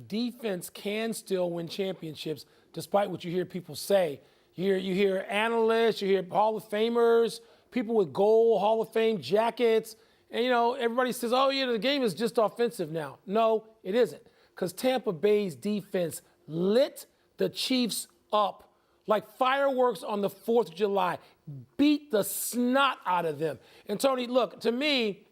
defense can still win championships, despite what you hear people say. You hear analysts, you hear Hall of Famers, people with gold Hall of Fame jackets, and everybody says, "Oh, the game is just offensive now." No, it isn't, because Tampa Bay's defense lit the Chiefs up like fireworks on the 4th of July, beat the snot out of them. And Tony, look, to me,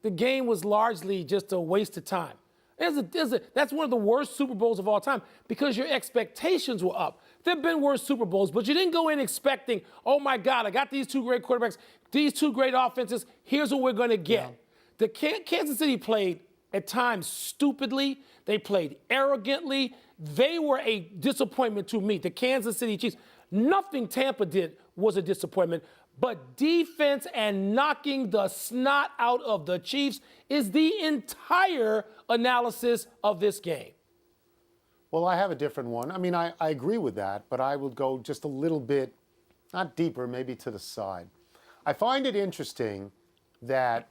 the game was largely just a waste of time. That's one of the worst Super Bowls of all time because your expectations were up. There have been worse Super Bowls, but you didn't go in expecting, oh my God, I got these two great quarterbacks, these two great offenses, here's what we're going to get. Yeah. Kansas City played at times stupidly. They played arrogantly. They were a disappointment to me, the Kansas City Chiefs. Nothing Tampa did was a disappointment, but defense and knocking the snot out of the Chiefs is the entire analysis of this game. Well, I have a different one. I mean, I agree with that, but I would go just a little bit, not deeper, maybe to the side. I find it interesting that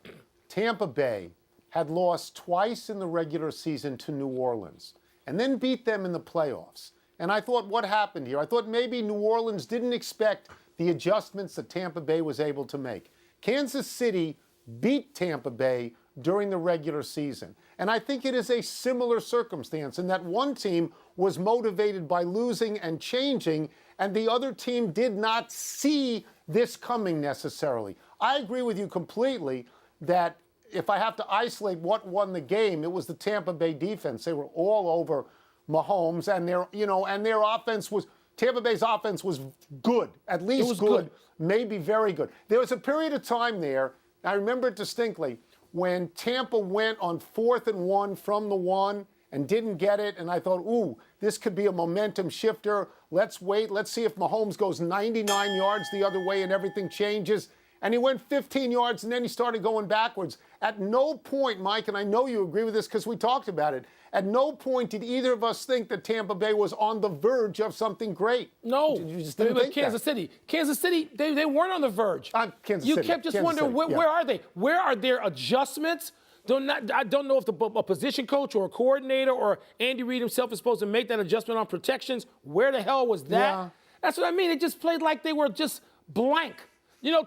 Tampa Bay had lost twice in the regular season to New Orleans and then beat them in the playoffs. And I thought, what happened here? I thought maybe New Orleans didn't expect the adjustments that Tampa Bay was able to make. Kansas City beat Tampa Bay during the regular season. And I think it is a similar circumstance in that one team was motivated by losing and changing, and the other team did not see this coming necessarily. I agree with you completely that if I have to isolate what won the game, it was the Tampa Bay defense. They were all over Mahomes, and their offense was, Tampa Bay's offense was good, at least good, maybe very good. There was a period of time there, I remember it distinctly, when Tampa went on 4th and 1 from the 1 and didn't get it, and I thought, ooh, this could be a momentum shifter. Let's wait. Let's see if Mahomes goes 99 yards the other way and everything changes. And he went 15 yards, and then he started going backwards. At no point, Mike, and I know you agree with this because we talked about it, at no point did either of us think that Tampa Bay was on the verge of something great. No. You just didn't think Kansas City. Kansas City, they weren't on the verge. Kansas you City. kept just Kansas wondering, City. where are they? Where are their adjustments? I don't know if a position coach or a coordinator or Andy Reid himself is supposed to make that adjustment on protections. Where the hell was that? Yeah. That's what I mean. It just played like they were just blank.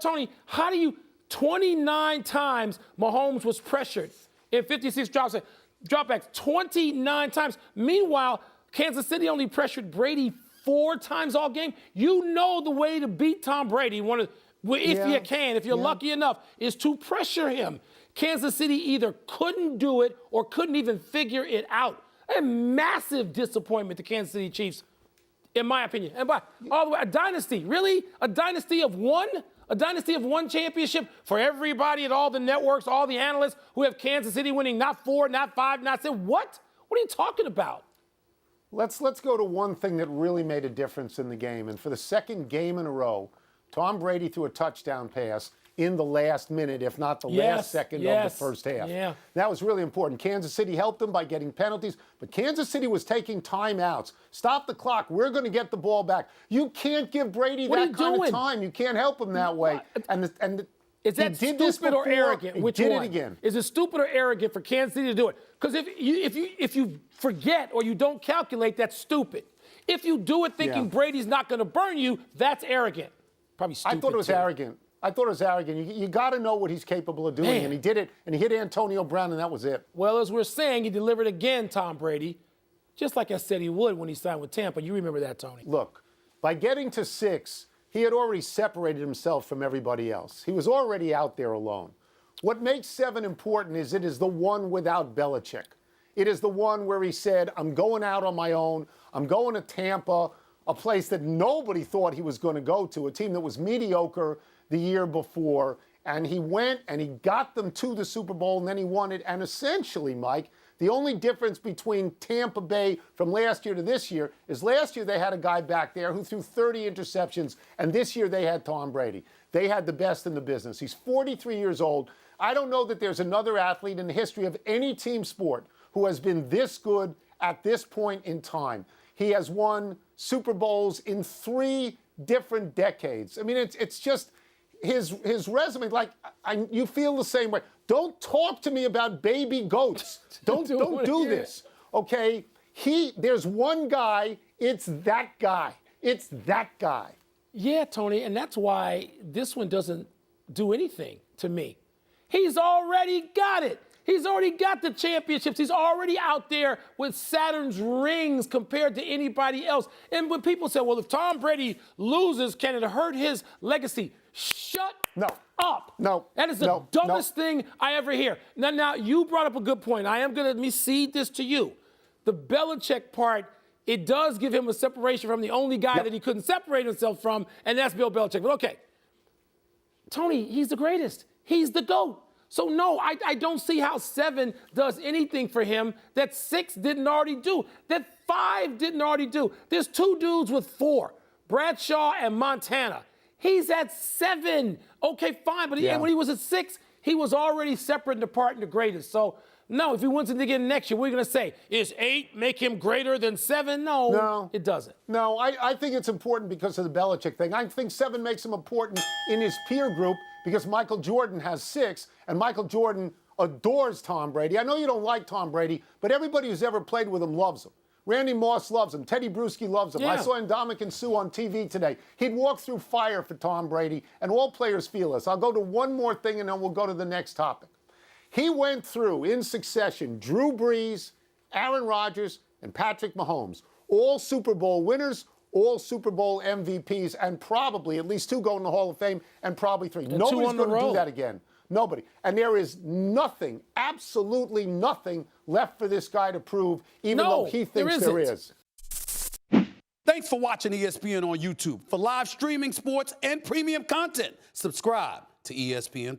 Tony, how do you 29 times Mahomes was pressured in 56 dropbacks, 29 times. Meanwhile, Kansas City only pressured Brady 4 times all game. You know the way to beat Tom Brady, if you're lucky enough, is to pressure him. Kansas City either couldn't do it or couldn't even figure it out. A massive disappointment to Kansas City Chiefs, in my opinion. And all the way, a dynasty, really? A dynasty of one? A dynasty of one championship for everybody at all the networks, all the analysts who have Kansas City winning not 4, not 5, not 6. What? What are you talking about? Let's go to one thing that really made a difference in the game. And for the second game in a row, Tom Brady threw a touchdown pass in the last minute, if not the last second of the first half. Yeah. That was really important. Kansas City helped them by getting penalties, but Kansas City was taking timeouts. Stop the clock. We're going to get the ball back. You can't give Brady that kind of time. You can't help him that way. Is that stupid or arrogant? Which one? He did it again. Is it stupid or arrogant for Kansas City to do it? Because if you forget or you don't calculate, that's stupid. If you do it thinking Brady's not going to burn you, that's arrogant. Probably stupid. I thought it was arrogant. You got to know what he's capable of doing, and he did it, and he hit Antonio Brown, and that was it. Well, as we're saying, he delivered again, Tom Brady, just like I said he would when he signed with Tampa. You remember that, Tony. Look, by getting to 6, he had already separated himself from everybody else. He was already out there alone. What makes 7 important is it is the one without Belichick. It is the one where he said, I'm going out on my own. I'm going to Tampa, a place that nobody thought he was going to go to, a team that was mediocre the year before, and he went and he got them to the Super Bowl, and then he won it. And essentially, Mike, the only difference between Tampa Bay from last year to this year is last year they had a guy back there who threw 30 interceptions, and this year they had Tom Brady. They had the best in the business. He's 43 years old. I don't know that there's another athlete in the history of any team sport who has been this good at this point in time. He has won Super Bowls in 3 different decades. I mean, it's just his resume. Like, you feel the same way. Don't talk to me about baby goats. Don't do this. Okay, There's one guy, it's that guy. It's that guy. Yeah, Tony, and that's why this one doesn't do anything to me. He's already got it. He's already got the championships. He's already out there with Saturn's rings compared to anybody else. And when people say, well, if Tom Brady loses, can it hurt his legacy? Shut up. No. That is the dumbest thing I ever hear. Now, you brought up a good point. I am going to let me cede this to you. The Belichick part, it does give him a separation from the only guy that he couldn't separate himself from, and that's Bill Belichick. But okay, Tony, he's the greatest. He's the GOAT. So no, I don't see how 7 does anything for him that 6 didn't already do, that 5 didn't already do. There's 2 dudes with 4, Bradshaw and Montana. He's at 7. Okay, fine, but when he was at 6, he was already separate and apart and the greatest. So no, if he wins it again next year, we're going to say, is 8 make him greater than 7? No, it doesn't. No, I think it's important because of the Belichick thing. I think 7 makes him important in his peer group because Michael Jordan has 6, and Michael Jordan adores Tom Brady. I know you don't like Tom Brady, but everybody who's ever played with him loves him. Randy Moss loves him. Teddy Bruschi loves him. Yeah. I saw Ndamukong Suh on TV today. He'd walk through fire for Tom Brady, and all players feel this. I'll go to one more thing, and then we'll go to the next topic. He went through, in succession, Drew Brees, Aaron Rodgers, and Patrick Mahomes. All Super Bowl winners, all Super Bowl MVPs, and probably at least 2 go in the Hall of Fame, and probably 3. Nobody's going to do that again. Nobody. And there is nothing, absolutely nothing left for this guy to prove, even though he thinks there is. Thanks for watching ESPN on YouTube. For live streaming, sports, and premium content, subscribe to ESPN+.